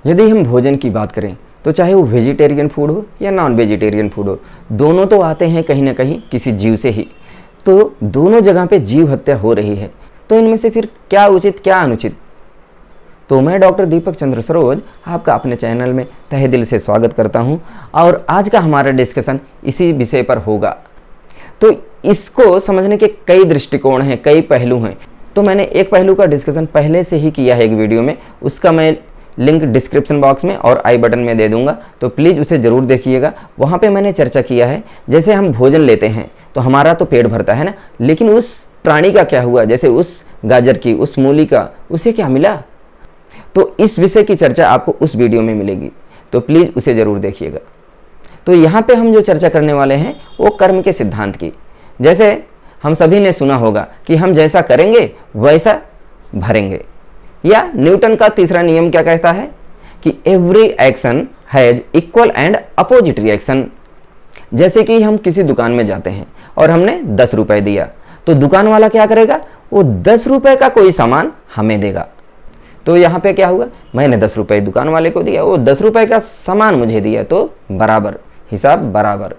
यदि हम भोजन की बात करें तो चाहे वो वेजिटेरियन फूड हो या नॉन वेजिटेरियन फूड हो, दोनों तो आते हैं कहीं ना कहीं किसी जीव से ही। तो दोनों जगह पे जीव हत्या हो रही है, तो इनमें से फिर क्या उचित क्या अनुचित? तो मैं डॉक्टर दीपक चंद्र सरोज आपका अपने चैनल में तहे दिल से स्वागत करता हूं और आज का हमारा डिस्कशन इसी विषय पर होगा। तो इसको समझने के कई दृष्टिकोण हैं, कई पहलू हैं। तो मैंने एक पहलू का डिस्कशन पहले से ही किया है एक वीडियो में, उसका मैं लिंक डिस्क्रिप्शन बॉक्स में और आई बटन में दे दूंगा, तो प्लीज़ उसे ज़रूर देखिएगा। वहाँ पे मैंने चर्चा किया है, जैसे हम भोजन लेते हैं तो हमारा तो पेट भरता है ना, लेकिन उस प्राणी का क्या हुआ, जैसे उस गाजर की, उस मूली का, उसे क्या मिला? तो इस विषय की चर्चा आपको उस वीडियो में मिलेगी, तो प्लीज़ उसे ज़रूर देखिएगा। तो यहाँ पे हम जो चर्चा करने वाले हैं वो कर्म के सिद्धांत की। जैसे हम सभी ने सुना होगा कि हम जैसा करेंगे वैसा भरेंगे, या न्यूटन का तीसरा नियम क्या कहता है कि every action has equal and opposite reaction. जैसे कि हम किसी दुकान में जाते हैं और हमने 10 रुपए दिया, तो दुकान वाला क्या करेगा, वो 10 रुपए का कोई सामान हमें देगा। तो यहाँ पे क्या हुआ, मैंने 10 रुपए दुकान वाले को दिया, वो 10 रुपए का सामान मुझे दिया, तो बराबर, हिसाब बराबर।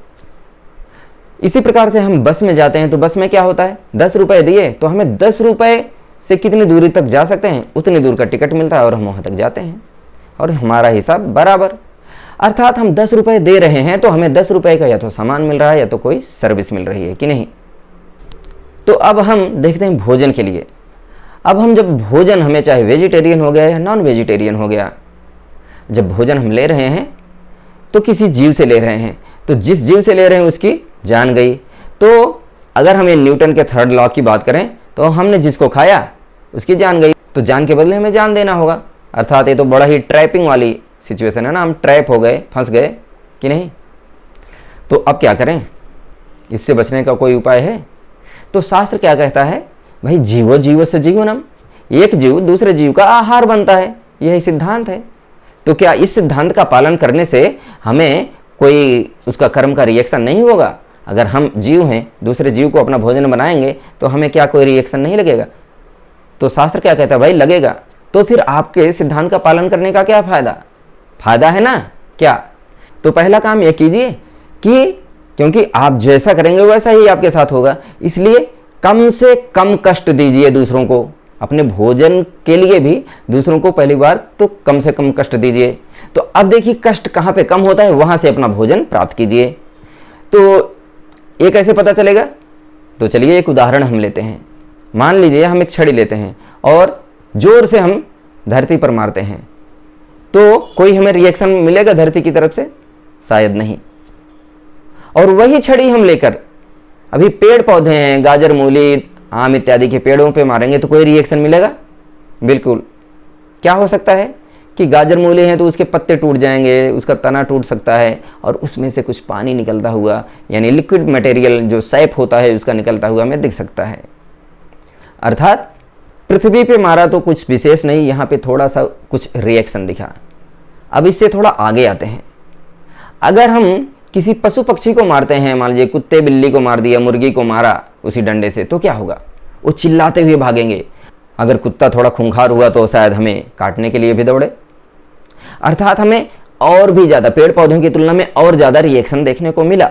इसी प्रकार से हम बस में जाते हैं तो बस में क्या होता है, 10 रुपए दिए तो हमें 10 रुपए से कितनी दूरी तक जा सकते हैं उतनी दूर का टिकट मिलता है और हम वहाँ तक जाते हैं और हमारा हिसाब बराबर। अर्थात हम 10 रुपए दे रहे हैं तो हमें 10 रुपए का या तो सामान मिल रहा है या तो कोई सर्विस मिल रही है कि नहीं। तो अब हम देखते हैं भोजन के लिए। अब हम जब भोजन, हमें चाहे वेजिटेरियन हो गया या नॉन वेजिटेरियन हो गया, जब भोजन हम ले रहे हैं तो किसी जीव से ले रहे हैं, तो जिस जीव से ले रहे हैं उसकी जान गई। तो अगर हम ये न्यूटन के थर्ड लॉ की बात करें तो हमने जिसको खाया उसकी जान गई, तो जान के बदले हमें जान देना होगा। अर्थात ये तो बड़ा ही ट्रैपिंग वाली सिचुएशन है ना, हम ट्रैप हो गए, फंस गए कि नहीं। तो अब क्या करें, इससे बचने का कोई उपाय है? तो शास्त्र क्या कहता है, भाई जीवो जीवस्य जीवनम, एक जीव दूसरे जीव का आहार बनता है, यही सिद्धांत है। तो क्या इस सिद्धांत का पालन करने से हमें कोई उसका कर्म का रिएक्शन नहीं होगा? अगर हम जीव हैं, दूसरे जीव को अपना भोजन बनाएंगे तो हमें क्या कोई रिएक्शन नहीं लगेगा? तो शास्त्र क्या कहता है, भाई लगेगा। तो फिर आपके सिद्धांत का पालन करने का क्या फायदा? फायदा है ना क्या? तो पहला काम यह कीजिए कि क्योंकि आप जैसा करेंगे वैसा ही आपके साथ होगा, इसलिए कम से कम कष्ट दीजिए दूसरों को। अपने भोजन के लिए भी दूसरों को पहली बार तो कम से कम कष्ट दीजिए। तो अब देखिए कष्ट कहाँ पे कम होता है, वहां से अपना भोजन प्राप्त कीजिए। तो ये कैसे पता चलेगा? तो चलिए एक उदाहरण हम लेते हैं। मान लीजिए हम एक छड़ी लेते हैं और जोर से हम धरती पर मारते हैं, तो कोई हमें रिएक्शन मिलेगा धरती की तरफ से? शायद नहीं। और वही छड़ी हम लेकर अभी पेड़ पौधे हैं, गाजर, मूली, आम इत्यादि के पेड़ों पे मारेंगे तो कोई रिएक्शन मिलेगा? बिल्कुल। क्या हो सकता है कि गाजर मूली हैं तो उसके पत्ते टूट जाएंगे, उसका तना टूट सकता है और उसमें से कुछ पानी निकलता हुआ, यानी लिक्विड मटेरियल जो सैप होता है उसका निकलता हुआ हमें दिख सकता है। अर्थात पृथ्वी पे मारा तो कुछ विशेष नहीं, यहाँ पे थोड़ा सा कुछ रिएक्शन दिखा। अब इससे थोड़ा आगे आते हैं। अगर हम किसी पशु पक्षी को मारते हैं, मान लीजिए कुत्ते बिल्ली को मार दिया, मुर्गी को मारा उसी डंडे से, तो क्या होगा? वो चिल्लाते हुए भागेंगे। अगर कुत्ता थोड़ा खूंखार हुआ तो शायद हमें काटने के लिए भी दौड़े। अर्थात हमें और भी ज़्यादा, पेड़ पौधों की तुलना में और ज़्यादा रिएक्शन देखने को मिला।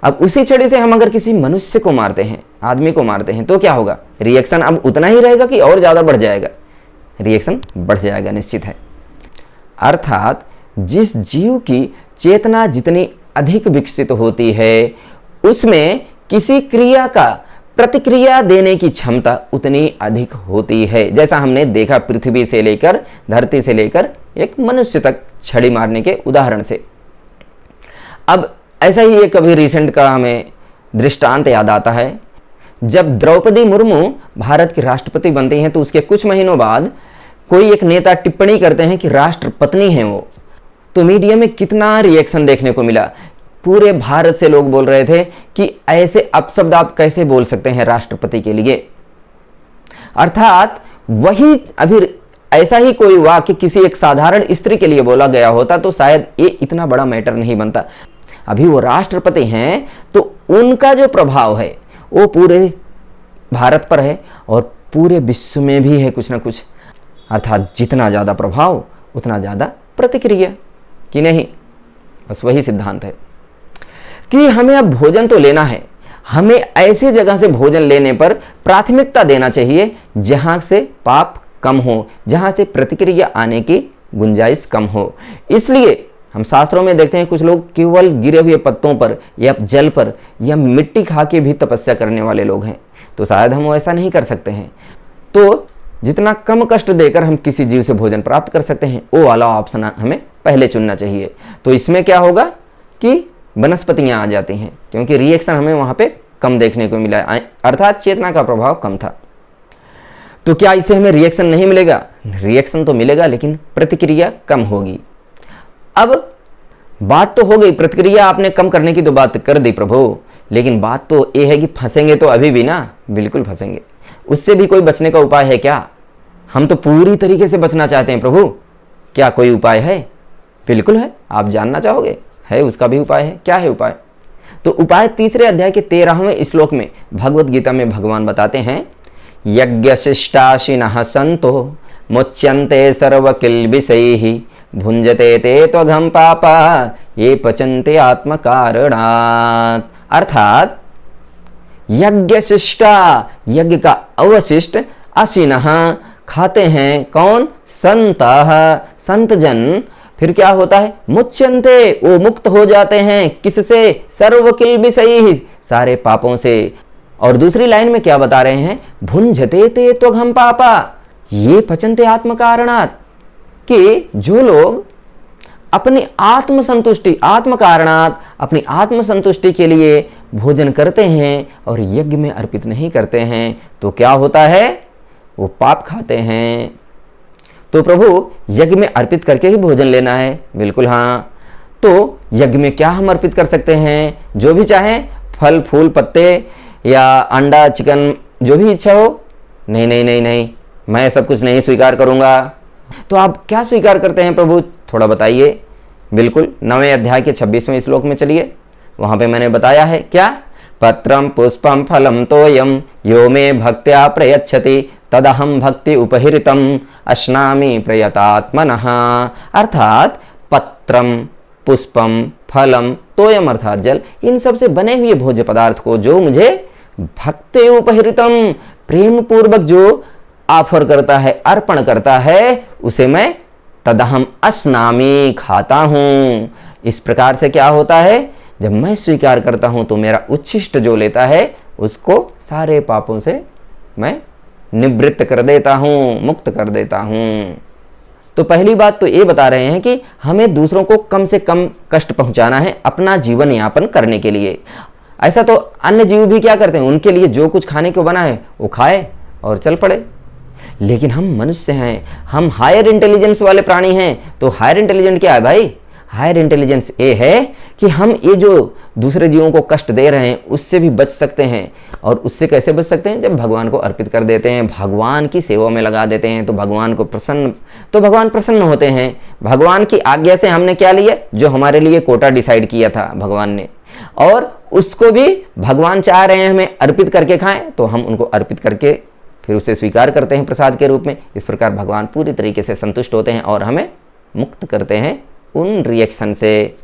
अब उसी छड़ी से हम अगर किसी मनुष्य को मारते हैं, आदमी को मारते हैं, तो क्या होगा? रिएक्शन अब उतना ही रहेगा कि और ज़्यादा बढ़ जाएगा? रिएक्शन बढ़ जाएगा, निश्चित है। अर्थात जिस जीव की चेतना जितनी अधिक विकसित होती है, उसमें किसी क्रिया का प्रतिक्रिया देने की क्षमता उतनी अधिक होती है। जैसा हमने देखा पृथ्वी से लेकर, धरती से लेकर एक मनुष्य तक छड़ी मारने के उदाहरण से। अब ऐसा ही एक कभी रिसेंट का हमें दृष्टांत याद आता है। जब द्रौपदी मुर्मू भारत की राष्ट्रपति बनती हैं तो उसके कुछ महीनों बाद कोई एक नेता टिप्पणी करते हैं कि राष्ट्रपत्नी हैं वो, तो मीडिया में कितना रिएक्शन देखने को मिला। पूरे भारत से लोग बोल रहे थे कि ऐसे अपशब्द आप कैसे बोल सकते हैं राष्ट्रपति के लिए। अर्थात वही अभी ऐसा ही कोई वाक्य किसी एक साधारण स्त्री के लिए बोला गया होता तो शायद ये इतना बड़ा मैटर नहीं बनता। अभी वो राष्ट्रपति हैं तो उनका जो प्रभाव है वो पूरे भारत पर है और पूरे विश्व में भी है कुछ ना कुछ। अर्थात जितना ज़्यादा प्रभाव उतना ज़्यादा प्रतिक्रिया, कि नहीं? बस वही सिद्धांत है कि हमें अब भोजन तो लेना है, हमें ऐसी जगह से भोजन लेने पर प्राथमिकता देना चाहिए जहां से पाप कम हो, जहां से प्रतिक्रिया आने की गुंजाइश कम हो। इसलिए हम शास्त्रों में देखते हैं कुछ लोग केवल गिरे हुए पत्तों पर या जल पर या मिट्टी खा के भी तपस्या करने वाले लोग हैं। तो शायद हम ऐसा नहीं कर सकते हैं। तो जितना कम कष्ट देकर हम किसी जीव से भोजन प्राप्त कर सकते हैं वो वाला ऑप्शन हमें पहले चुनना चाहिए। तो इसमें क्या होगा कि वनस्पतियाँ आ जाती हैं, क्योंकि रिएक्शन हमें वहाँ पे कम देखने को मिला, अर्थात चेतना का प्रभाव कम था। तो क्या इससे हमें रिएक्शन नहीं मिलेगा? रिएक्शन तो मिलेगा, लेकिन प्रतिक्रिया कम होगी। अब बात तो हो गई, प्रतिक्रिया आपने कम करने की तो बात कर दी प्रभु, लेकिन बात तो ये है कि फंसेंगे तो अभी भी ना, बिल्कुल फंसेंगे। उससे भी कोई बचने का उपाय है क्या? हम तो पूरी तरीके से बचना चाहते हैं प्रभु, क्या कोई उपाय है? बिल्कुल है। आप जानना चाहोगे? है, उसका भी उपाय है। क्या है उपाय? तो उपाय 3 अध्याय के 13वें श्लोक में भगवत गीता में भगवान बताते हैं, यज्ञशिष्टाशिनः संतो मुच्यन्ते सर्वकिल्बिषैः भुंजते ते त्वघं पापा ये पचन्ते आत्मकारणात्। अर्थात यज्ञशिष्टा, यज्ञ का अवशिष्ट, अशिनः खाते हैं कौन? संतः, संत जन। फिर क्या होता है? मुच्यन्ते, वो मुक्त हो जाते हैं। किससे? सर्वकिल्बिषैः, सारे पापों से। और दूसरी लाइन में क्या बता रहे हैं? भुंजते ते त्वघं पापा ये पचन्ते आत्मकारणात्, कि जो लोग अपनी आत्मसंतुष्टि, आत्मकारणात्, अपनी आत्मसंतुष्टि के लिए भोजन करते हैं और यज्ञ में अर्पित नहीं करते हैं, तो क्या होता है? वो पाप खाते हैं। तो प्रभु यज्ञ में अर्पित करके ही भोजन लेना है। बिल्कुल हाँ। तो यज्ञ में क्या हम अर्पित कर सकते हैं? जो भी चाहे, फल फूल पत्ते या अंडा चिकन, जो भी इच्छा हो। नहीं नहीं नहीं नहीं, मैं सब कुछ नहीं स्वीकार करूंगा। तो आप क्या स्वीकार करते हैं प्रभु, थोड़ा बताइए। बिल्कुल 9वें अध्याय के 26वें श्लोक में चलिए, वहां पे मैंने बताया है क्या? पत्रम पुष्पम फलम तोयम यो मे भक्त्या प्रयच्छति तदहम भक्ति उपहृतम अश्नामि प्रयतात्मनः। अर्थात पत्रम, पुष्पम, फलम, तोयम अर्थात जल, इन सब से बने हुए भोज्य पदार्थ को जो मुझे भक्ति उपहृतम, प्रेम पूर्वक जो ऑफर करता है, अर्पण करता है, उसे मैं तदहम अश्नामि, खाता हूं। इस प्रकार से क्या होता है? जब मैं स्वीकार करता हूं तो मेरा उच्छिष्ट जो लेता है उसको सारे पापों से मैं निवृत्त कर देता हूं, मुक्त कर देता हूं। तो पहली बात तो ये बता रहे हैं कि हमें दूसरों को कम से कम कष्ट पहुंचाना है अपना जीवन यापन करने के लिए। ऐसा तो अन्य जीव भी क्या करते हैं, उनके लिए जो कुछ खाने को बना है वो खाए और चल पड़े। लेकिन हम मनुष्य हैं, हम हायर इंटेलिजेंस वाले प्राणी हैं। तो हायर इंटेलिजेंट क्या है भाई? हायर इंटेलिजेंस ये है कि हम ये जो दूसरे जीवों को कष्ट दे रहे हैं उससे भी बच सकते हैं। और उससे कैसे बच सकते हैं? जब भगवान को अर्पित कर देते हैं, भगवान की सेवा में लगा देते हैं, तो भगवान प्रसन्न होते हैं। भगवान की आज्ञा से हमने क्या लिया? जो हमारे लिए कोटा डिसाइड किया था भगवान ने, और उसको भी भगवान चाह रहे हैं हमें अर्पित करके खाएं, तो हम उनको अर्पित करके फिर उसे स्वीकार करते हैं प्रसाद के रूप में। इस प्रकार भगवान पूरी तरीके से संतुष्ट होते हैं और हमें मुक्त करते हैं उन रिएक्शन से।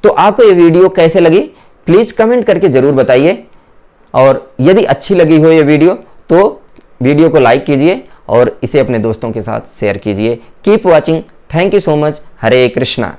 तो आपको ये वीडियो कैसे लगी प्लीज़ कमेंट करके ज़रूर बताइए, और यदि अच्छी लगी हो ये वीडियो तो वीडियो को लाइक कीजिए और इसे अपने दोस्तों के साथ शेयर कीजिए। Keep watching. Thank you so much. Hare Krishna.